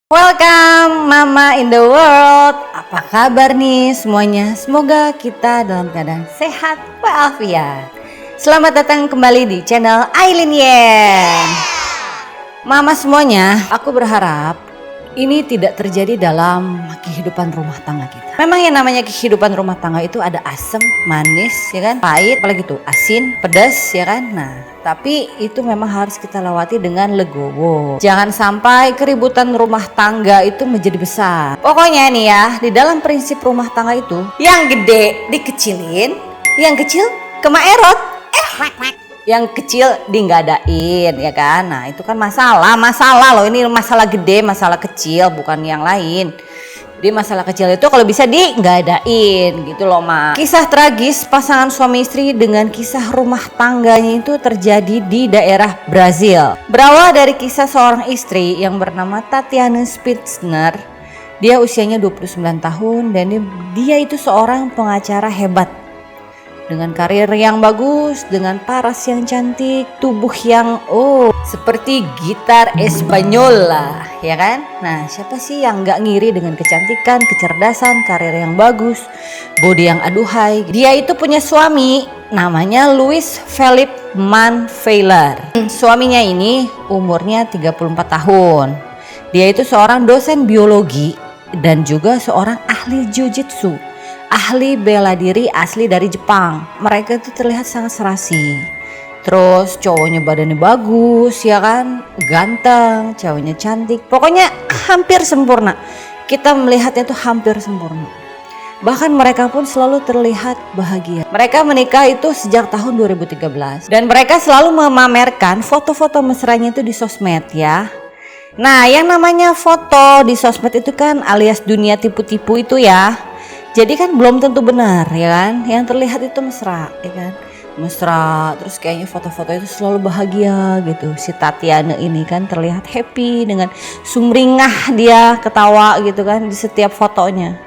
Welcome Mama in the world. Apa kabar nih semuanya? Semoga kita dalam keadaan sehat walafiat. Selamat datang kembali di channel Aileen Yen. Mama semuanya, aku berharap ini tidak terjadi dalam kehidupan rumah tangga kita. Memang yang namanya kehidupan rumah tangga itu ada asam, manis, ya kan? Pahit, apalagi tuh asin, pedas, ya kan? Nah, tapi itu memang harus kita lewati dengan legowo. Jangan sampai keributan rumah tangga itu menjadi besar. Pokoknya nih ya, di dalam prinsip rumah tangga itu, yang gede dikecilin, yang kecil kemaerot. Yang kecil dinggadain, ya kan? Nah, itu kan masalah loh. Ini masalah gede, masalah kecil, bukan yang lain. Di masalah kecil itu kalau bisa dinggadain gitu loh, Ma. Kisah tragis pasangan suami istri dengan kisah rumah tangganya itu terjadi di daerah Brazil. Berawal dari kisah seorang istri yang bernama Tatiana Spitzner. Dia usianya 29 tahun dan dia itu seorang pengacara hebat. Dengan karir yang bagus, dengan paras yang cantik, tubuh yang seperti gitar Espanyol lah, ya kan? Nah, siapa sih yang gak ngiri dengan kecantikan, kecerdasan, karir yang bagus, body yang aduhai. Dia itu punya suami, namanya Luis Philip Manfeiler. Suaminya ini umurnya 34 tahun. Dia itu seorang dosen biologi dan juga seorang ahli jujitsu. Ahli bela diri asli dari Jepang. Mereka itu terlihat sangat serasi. Terus cowoknya badannya bagus, ya kan, ganteng, cowoknya cantik. Pokoknya hampir sempurna. Kita melihatnya tuh hampir sempurna. Bahkan mereka pun selalu terlihat bahagia. Mereka menikah itu sejak tahun 2013. Dan mereka selalu memamerkan foto-foto mesranya itu di sosmed ya. Nah, yang namanya foto di sosmed itu kan alias dunia tipu-tipu itu ya. Jadi kan belum tentu benar, ya kan? Yang terlihat itu mesra, ya kan? Mesra, terus kayaknya foto-foto itu selalu bahagia gitu. Si Tatiana ini kan terlihat happy dengan sumringah dia ketawa gitu kan di setiap fotonya.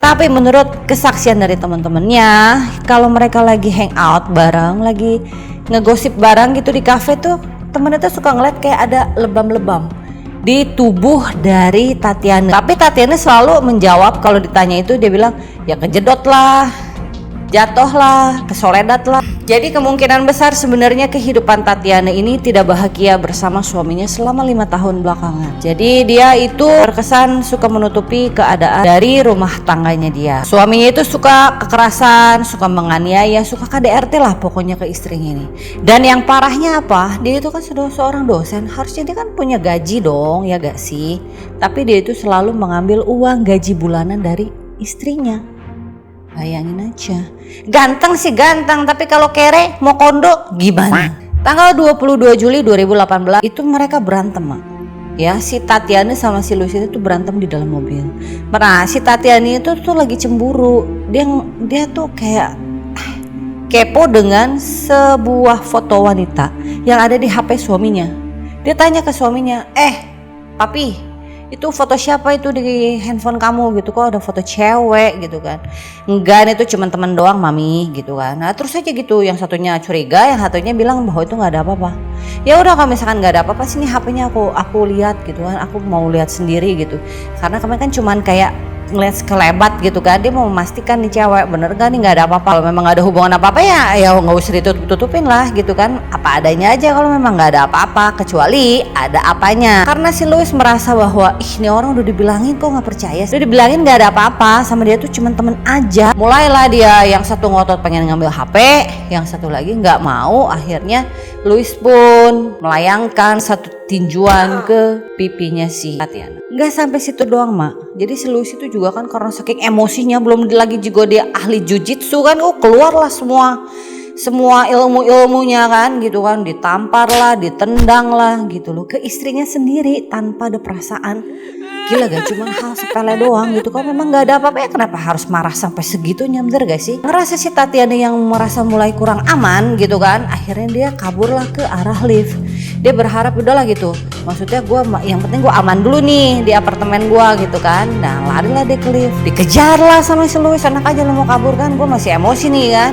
Tapi menurut kesaksian dari teman-temannya, kalau mereka lagi hangout bareng, lagi ngegosip bareng gitu di kafe tuh, temennya tuh suka ngeliat kayak ada lebam-lebam di tubuh dari Tatiana. Tapi Tatiana selalu menjawab kalau ditanya itu, dia bilang ya kejedot lah, jatuh lah, kesoledat lah. Jadi kemungkinan besar sebenarnya kehidupan Tatiana ini tidak bahagia bersama suaminya selama 5 tahun belakangan. Jadi dia itu terkesan suka menutupi keadaan dari rumah tangganya dia. Suaminya itu suka kekerasan, suka menganiaya, suka KDRT lah pokoknya ke istrinya ini. Dan yang parahnya apa? Dia itu kan sudah seorang dosen, harusnya dia kan punya gaji dong, ya gak sih? Tapi dia itu selalu mengambil uang gaji bulanan dari istrinya. Bayangin aja, ganteng sih ganteng, tapi kalau kere mau kondo gimana? Tanggal 22 Juli 2018 itu mereka berantem, Mak. Ya, si Tatiana sama si Luis itu berantem di dalam mobil. Nah, si Tatiana itu tuh lagi cemburu. Dia tuh kayak kepo dengan sebuah foto wanita yang ada di HP suaminya. Dia tanya ke suaminya, papi, itu foto siapa itu di handphone kamu gitu, kok ada foto cewek gitu kan? Enggak, itu cuma teman doang mami gitu kan. Nah terus aja gitu, yang satunya curiga, yang satunya bilang bahwa itu nggak ada apa-apa. Ya udah, kalau misalkan nggak ada apa-apa sini HP-nya aku lihat gitu kan, aku mau lihat sendiri gitu. Karena kemarin kan cuman kayak ngeliat sekelebat gitu kan, dia mau memastikan nih cewek bener gak nih nggak ada apa-apa. Kalau memang nggak ada hubungan apa-apa ya nggak usah ditutupin lah gitu kan, apa adanya aja kalau memang nggak ada apa-apa, kecuali ada apanya. Karena si Luis merasa bahwa ini orang udah dibilangin kok nggak percaya, udah dibilangin nggak ada apa-apa sama dia tuh cuman temen aja. Mulailah dia yang satu ngotot pengen ngambil HP, yang satu lagi nggak mau. Akhirnya Luis pun melayangkan satu tinjuan ke pipinya si Tatiana. Nggak sampai situ doang, Mak. Jadi si Luis itu juga kan karena saking emosinya, belum lagi juga dia ahli jujitsu kan, keluarlah semua ilmu-ilmunya kan gitu kan, ditampar lah, ditendang lah gitu loh ke istrinya sendiri tanpa ada perasaan. Gila gak, cuman hal sepele doang gitu. Kalau memang gak ada apa-apa ya kenapa harus marah sampai segitunya, bener gak sih? Ngerasa si Tatiana yang merasa mulai kurang aman gitu kan, akhirnya dia kaburlah ke arah lift. Dia berharap udahlah gitu, maksudnya yang penting gue aman dulu nih di apartemen gue gitu kan. Nah larilah dia ke lift, dikejar lah sama si Luis. Enak aja lo mau kabur kan, gue masih emosi nih kan.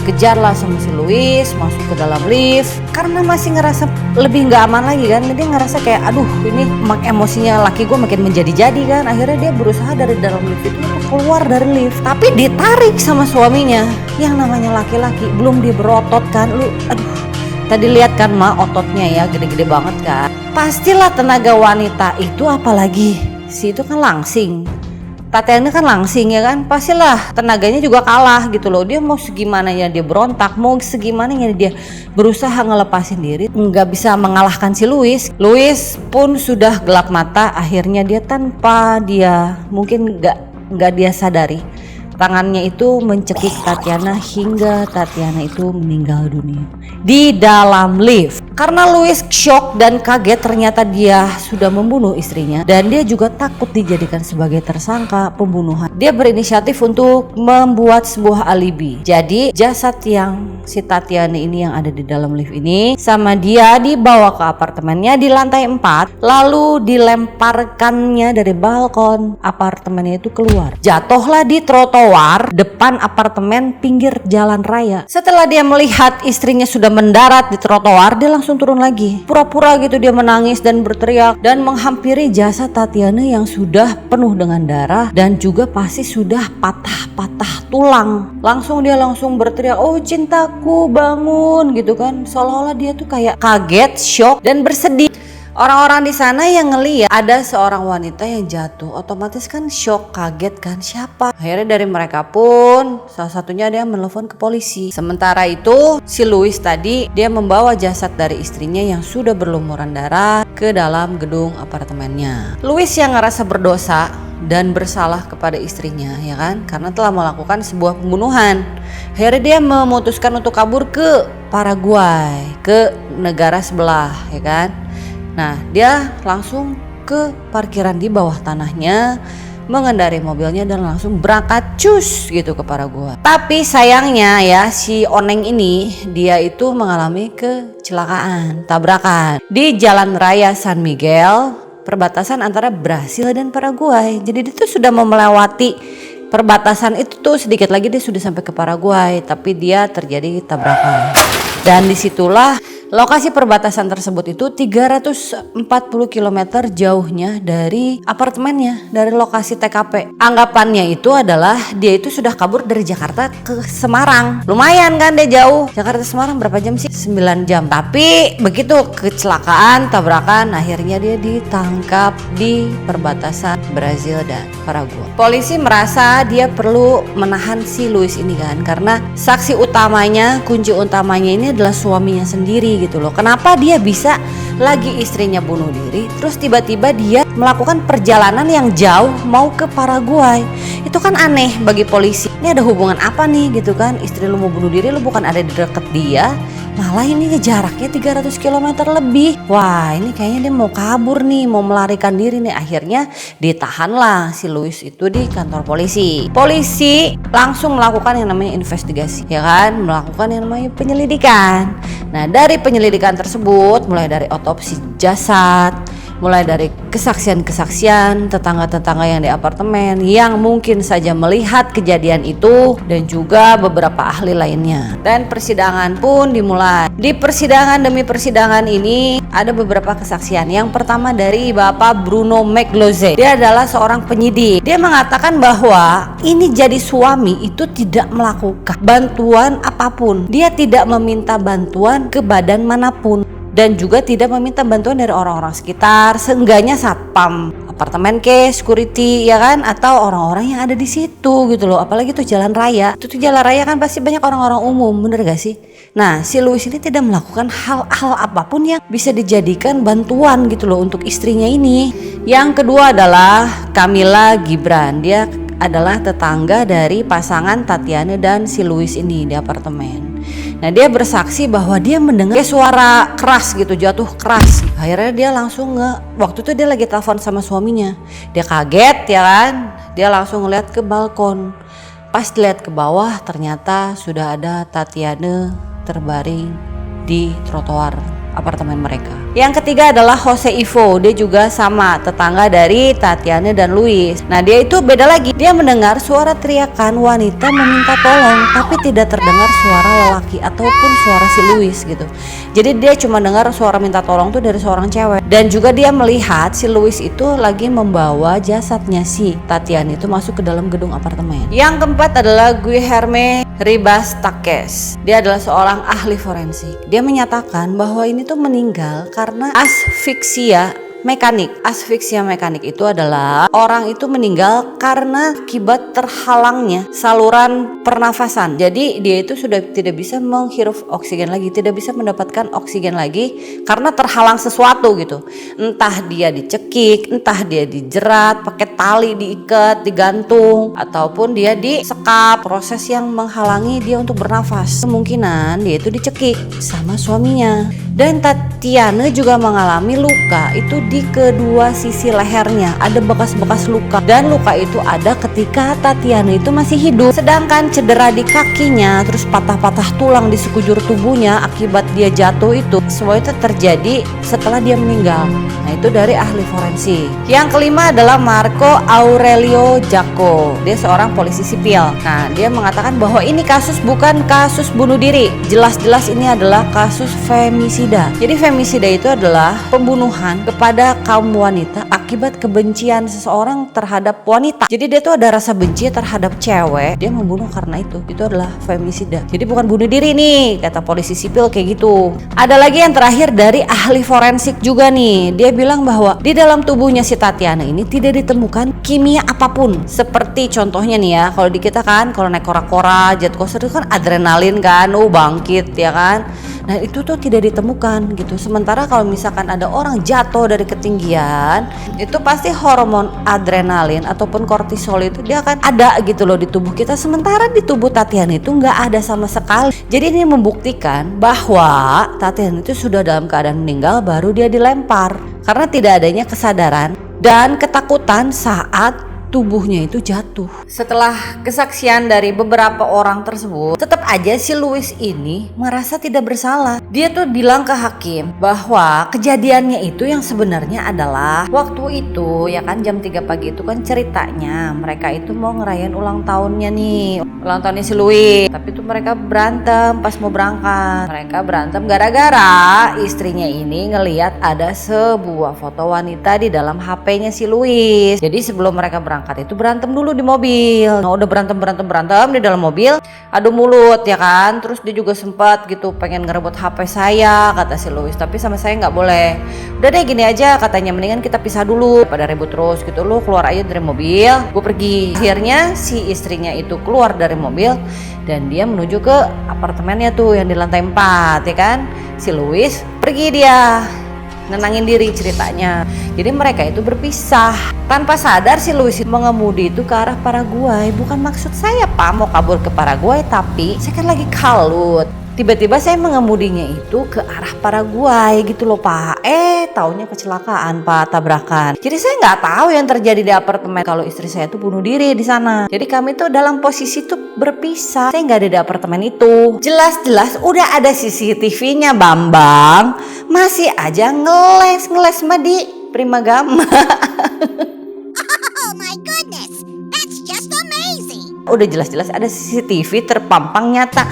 Dikejar lah sama si Louis, masuk ke dalam lift. Karena masih ngerasa lebih nggak aman lagi kan, dia ngerasa kayak aduh ini emosinya laki gue makin menjadi-jadi kan. Akhirnya dia berusaha dari dalam lift itu untuk keluar dari lift, tapi ditarik sama suaminya. Yang namanya laki-laki belum diberotot kan, lu aduh. Tadi lihat kan ototnya ya gede-gede banget kan. Pastilah tenaga wanita itu, apalagi si itu kan langsing. Tatiana kan langsing ya kan, pastilah tenaganya juga kalah gitu loh. Dia mau segimana ya dia berontak, mau segimana ya dia berusaha ngelepasin diri, nggak bisa mengalahkan si Louis. Louis pun sudah gelap mata. Akhirnya dia tanpa dia mungkin nggak dia sadari, tangannya itu mencekik Tatiana hingga Tatiana itu meninggal dunia di dalam lift. Karena Louis shock dan kaget, ternyata dia sudah membunuh istrinya dan dia juga takut dijadikan sebagai tersangka pembunuhan. Dia berinisiatif untuk membuat sebuah alibi. Jadi jasad yang si Tatiana ini yang ada di dalam lift ini sama dia dibawa ke apartemennya di lantai 4, lalu dilemparkannya dari balkon apartemennya itu keluar. Jatuhlah di trotoar depan apartemen pinggir jalan raya. Setelah dia melihat istrinya sudah mendarat di trotoar, dia langsung turun lagi. Pura-pura gitu dia menangis dan berteriak dan menghampiri jasad Tatiana yang sudah penuh dengan darah dan juga pasti sudah patah-patah tulang. Dia langsung berteriak, "Oh cintaku, bangun," gitu kan. Seolah-olah dia tuh kayak kaget, shock dan bersedih. Orang-orang di sana yang ngeliat ada seorang wanita yang jatuh, otomatis kan shock, kaget kan, siapa? Akhirnya dari mereka pun salah satunya ada yang menelpon ke polisi. Sementara itu si Louis tadi dia membawa jasad dari istrinya yang sudah berlumuran darah ke dalam gedung apartemennya. Louis yang ngerasa berdosa dan bersalah kepada istrinya ya kan, karena telah melakukan sebuah pembunuhan. Akhirnya dia memutuskan untuk kabur ke Paraguay, ke negara sebelah ya kan. Nah dia langsung ke parkiran di bawah tanahnya, mengendarai mobilnya dan langsung berangkat cus gitu ke Paraguay. Tapi sayangnya ya si Oneng ini dia itu mengalami kecelakaan, tabrakan di jalan raya San Miguel, perbatasan antara Brasil dan Paraguay. Jadi dia tuh sudah mau melewati perbatasan itu tuh, sedikit lagi dia sudah sampai ke Paraguay, tapi dia terjadi tabrakan. Dan disitulah lokasi perbatasan tersebut itu 340 km jauhnya dari apartemennya, dari lokasi TKP. Anggapannya itu adalah dia itu sudah kabur dari Jakarta ke Semarang. Lumayan kan dia jauh. Jakarta Semarang berapa jam sih? 9 jam. Tapi begitu kecelakaan, tabrakan, akhirnya dia ditangkap di perbatasan Brasil dan Paraguay. Polisi merasa dia perlu menahan si Louis ini kan, karena saksi utamanya, kunci utamanya ini adalah suaminya sendiri gitu loh. Kenapa dia bisa lagi istrinya bunuh diri terus tiba-tiba dia melakukan perjalanan yang jauh mau ke Paraguay? Itu kan aneh bagi polisi. Ini ada hubungan apa nih gitu kan? Istri lu mau bunuh diri, lu bukan ada di deket dia, malah ini jaraknya 300 km lebih. Wah ini kayaknya dia mau kabur nih, mau melarikan diri nih. Akhirnya ditahanlah si Louis itu di kantor polisi. Polisi langsung melakukan yang namanya investigasi ya kan, melakukan yang namanya penyelidikan. Nah dari penyelidikan tersebut, mulai dari otopsi jasad, mulai dari kesaksian-kesaksian tetangga-tetangga yang di apartemen yang mungkin saja melihat kejadian itu, dan juga beberapa ahli lainnya. Dan persidangan pun dimulai. Di persidangan demi persidangan ini ada beberapa kesaksian. Yang pertama dari Bapak Bruno Megloze. Dia adalah seorang penyidik. Dia mengatakan bahwa ini jadi suami itu tidak melakukan bantuan apapun. Dia tidak meminta bantuan ke badan manapun, dan juga tidak meminta bantuan dari orang-orang sekitar, seenggaknya satpam apartemen security ya kan, atau orang-orang yang ada di situ gitu loh. Apalagi tuh jalan raya, itu tuh jalan raya kan pasti banyak orang-orang umum, bener gak sih? Nah si Louis ini tidak melakukan hal-hal apapun yang bisa dijadikan bantuan gitu loh untuk istrinya ini. Yang kedua adalah Camila Gibran. Dia adalah tetangga dari pasangan Tatiana dan si Louis ini di apartemen. Nah dia bersaksi bahwa dia mendengar suara keras gitu, jatuh keras. Akhirnya dia langsung waktu itu dia lagi telepon sama suaminya. Dia kaget ya kan, dia langsung ngeliat ke balkon. Pas dilihat ke bawah ternyata sudah ada Tatiana terbaring di trotoar apartemen mereka. Yang ketiga adalah Jose Ivo, dia juga sama tetangga dari Tatiana dan Luis. Nah dia itu beda lagi, dia mendengar suara teriakan wanita meminta tolong, tapi tidak terdengar suara lelaki ataupun suara si Luis gitu. Jadi dia cuma dengar suara minta tolong tuh dari seorang cewek. Dan juga dia melihat si Luis itu lagi membawa jasadnya si Tatiana itu masuk ke dalam gedung apartemen. Yang keempat adalah Guilherme Ribas Takes. Dia adalah seorang ahli forensik. Dia menyatakan bahwa ini tuh meninggal karena asfiksia mekanik. Asfiksia mekanik itu adalah orang itu meninggal karena akibat terhalangnya saluran pernafasan. Jadi dia itu sudah tidak bisa menghirup oksigen lagi, tidak bisa mendapatkan oksigen lagi karena terhalang sesuatu gitu. Entah dia dicekik, entah dia dijerat, pakai tali diikat, digantung, ataupun dia disekap, proses yang menghalangi dia untuk bernafas. Kemungkinan dia itu dicekik sama suaminya. Dan Tatiana juga mengalami luka itu di kedua sisi lehernya, ada bekas-bekas luka, dan luka itu ada ketika Tatiana itu masih hidup. Sedangkan cedera di kakinya, terus patah-patah tulang di sekujur tubuhnya akibat dia jatuh itu, semua itu terjadi setelah dia meninggal. Nah itu dari ahli forensik. Yang kelima adalah Marco Aurelio Jacco. Dia seorang polisi sipil. Nah dia mengatakan bahwa ini kasus bukan kasus bunuh diri, jelas-jelas ini adalah kasus femisida. Jadi femisida itu adalah pembunuhan kepada kaum wanita akibat kebencian seseorang terhadap wanita. Jadi dia tuh ada rasa benci terhadap cewek, dia membunuh karena itu. Itu adalah femisida. Jadi bukan bunuh diri nih, kata polisi sipil kayak gitu. Ada lagi yang terakhir dari ahli forensik juga nih. Dia bilang bahwa di dalam tubuhnya si Tatiana ini tidak ditemukan kimia apapun. Seperti contohnya nih ya, kalau di kita kan kalau naik kora-kora, jet coaster itu kan adrenalin kan, bangkit ya kan. Nah itu tuh tidak ditemukan gitu. Sementara kalau misalkan ada orang jatuh dari ketinggian, itu pasti hormon adrenalin ataupun kortisol itu dia akan ada gitu loh di tubuh kita. Sementara di tubuh Tatiana itu nggak ada sama sekali. Jadi ini membuktikan bahwa Tatiana itu sudah dalam keadaan meninggal baru dia dilempar, karena tidak adanya kesadaran dan ketakutan saat tubuhnya itu jatuh. Setelah kesaksian dari beberapa orang tersebut, tetap aja si Luis ini merasa tidak bersalah. Dia tuh bilang ke hakim bahwa kejadiannya itu yang sebenarnya adalah waktu itu ya kan jam 3 pagi itu kan ceritanya mereka itu mau ngerayain ulang tahunnya nih, ulang tahunnya si Luis. Tapi tuh mereka berantem pas mau berangkat. Mereka berantem gara-gara istrinya ini ngelihat ada sebuah foto wanita di dalam HP-nya si Luis. Jadi sebelum mereka berangkat itu berantem dulu di mobil. Nah udah berantem di dalam mobil, adu mulut ya kan. Terus dia juga sempat gitu pengen ngerebut HP saya, kata si Luis, tapi sama saya nggak boleh. Udah deh gini aja katanya, mendingan kita pisah dulu pada ribut terus gitu. Lu keluar aja dari mobil, gue pergi. Akhirnya si istrinya itu keluar dari mobil dan dia menuju ke apartemennya tuh yang di lantai 4 ya kan. Si Luis pergi, dia nenangin diri ceritanya. Jadi mereka itu berpisah. Tanpa sadar si Luis mengemudi itu ke arah Paraguay. Bukan maksud saya Pak mau kabur ke Paraguay, tapi saya kan lagi kalut. Tiba-tiba saya mengemudinya itu ke arah Paraguay gitu loh Pak. Taunya kecelakaan Pak, tabrakan. Jadi saya nggak tahu yang terjadi di apartemen kalau istri saya tuh bunuh diri di sana. Jadi kami tuh dalam posisi tuh berpisah. Saya nggak ada di apartemen itu. Jelas-jelas udah ada CCTV-nya Bambang, masih aja ngeles Madi Primagama. Oh my goodness, that's just amazing. Udah jelas-jelas ada CCTV terpampang nyata.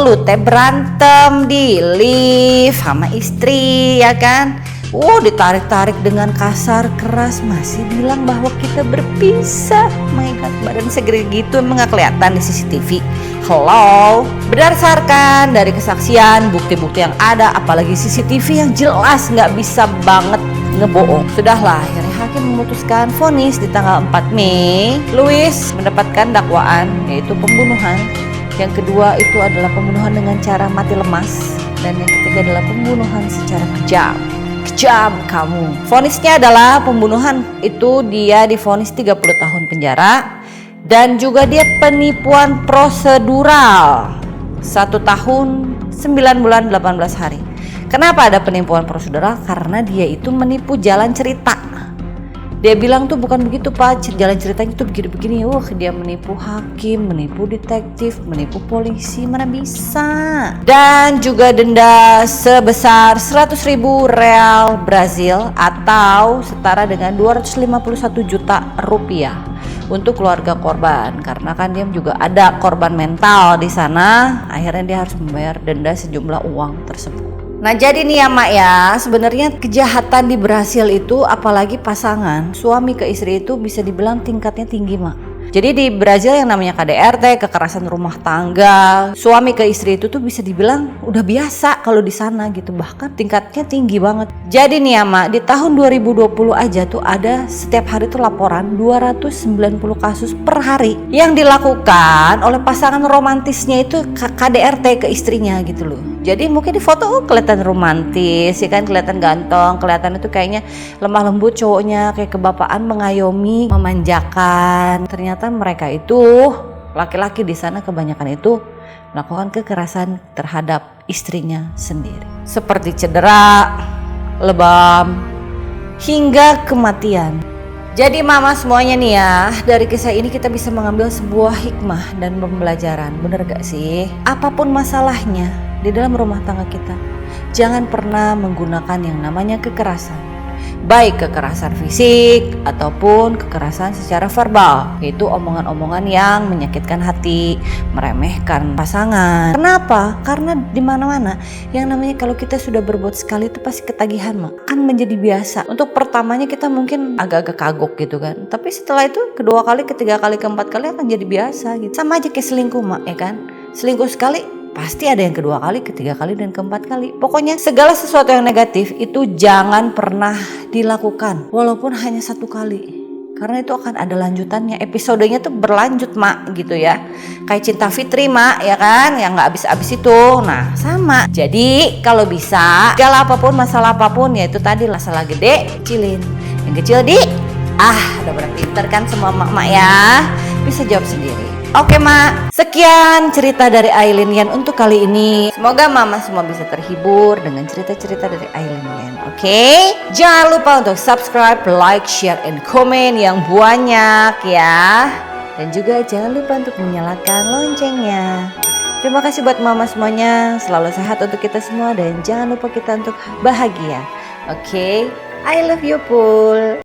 Lu teh berantem di lift sama istri ya kan. Ditarik-tarik dengan kasar keras, masih bilang bahwa kita berpisah. My God, badan segede gitu emang gak kelihatan di CCTV. Hello. Berdasarkan dari kesaksian, bukti-bukti yang ada, apalagi CCTV yang jelas gak bisa banget ngebohong. Sudahlah, akhirnya hakim memutuskan vonis di tanggal 4 Mei. Luis mendapatkan dakwaan yaitu pembunuhan. Yang kedua itu adalah pembunuhan dengan cara mati lemas. Dan yang ketiga adalah pembunuhan secara kejam. Kejam kamu. Vonisnya adalah pembunuhan itu dia divonis 30 tahun penjara. Dan juga dia penipuan prosedural 1 tahun 9 bulan 18 hari. Kenapa ada penipuan prosedural? Karena dia itu menipu jalan cerita. Dia bilang tuh bukan begitu Pak, jalan ceritanya tuh begini-begini. Dia menipu hakim, menipu detektif, menipu polisi, mana bisa. Dan juga denda sebesar 100.000 real Brazil atau setara dengan 251 juta rupiah untuk keluarga korban, karena kan dia juga ada korban mental di sana. Akhirnya dia harus membayar denda sejumlah uang tersebut. Nah jadi nih ya Mak ya, sebenarnya kejahatan di Brasil itu apalagi pasangan suami ke istri itu bisa dibilang tingkatnya tinggi Mak. Jadi di Brasil yang namanya KDRT, kekerasan rumah tangga, suami ke istri itu tuh bisa dibilang udah biasa kalau di sana gitu, bahkan tingkatnya tinggi banget. Jadi nih ya Mak, di tahun 2020 aja tuh ada setiap hari tuh laporan 290 kasus per hari yang dilakukan oleh pasangan romantisnya itu KDRT ke istrinya gitu loh. Jadi mungkin di foto kelihatan romantis ya kan, kelihatan ganteng, kelihatan itu kayaknya lemah lembut cowoknya, kayak kebapaan, mengayomi, memanjakan. Ternyata mereka itu laki-laki di sana kebanyakan itu melakukan kekerasan terhadap istrinya sendiri, seperti cedera, lebam, hingga kematian. Jadi mama semuanya nih ya, dari kisah ini kita bisa mengambil sebuah hikmah dan pembelajaran. Bener gak sih? Apapun masalahnya di dalam rumah tangga kita, jangan pernah menggunakan yang namanya kekerasan, baik kekerasan fisik ataupun kekerasan secara verbal, yaitu omongan-omongan yang menyakitkan hati, meremehkan pasangan. Kenapa? Karena di mana-mana yang namanya kalau kita sudah berbuat sekali itu pasti ketagihan Mak, kan menjadi biasa. Untuk pertamanya kita mungkin agak-agak kagok gitu kan, tapi setelah itu kedua kali, ketiga kali, keempat kali akan jadi biasa gitu. Sama aja kayak selingkuh Mak ya kan, selingkuh sekali pasti ada yang kedua kali, ketiga kali, dan keempat kali. Pokoknya segala sesuatu yang negatif itu jangan pernah dilakukan walaupun hanya satu kali, karena itu akan ada lanjutannya, episodenya tuh berlanjut Mak gitu ya. Kayak Cinta Fitri Mak ya kan, yang gak habis-habis itu. Nah sama, jadi kalau bisa segala apapun, masalah apapun, ya itu tadi masalah gede kecilin, yang kecil udah pada pinter kan semua mak-mak ya, bisa jawab sendiri. Oke Mak, sekian cerita dari Ailin Yan untuk kali ini. Semoga mama semua bisa terhibur dengan cerita-cerita dari Ailin Yan. Oke? Jangan lupa untuk subscribe, like, share, and comment yang banyak ya. Dan juga jangan lupa untuk menyalakan loncengnya. Terima kasih buat mama semuanya. Selalu sehat untuk kita semua dan jangan lupa kita untuk bahagia. Oke? I love you Pul.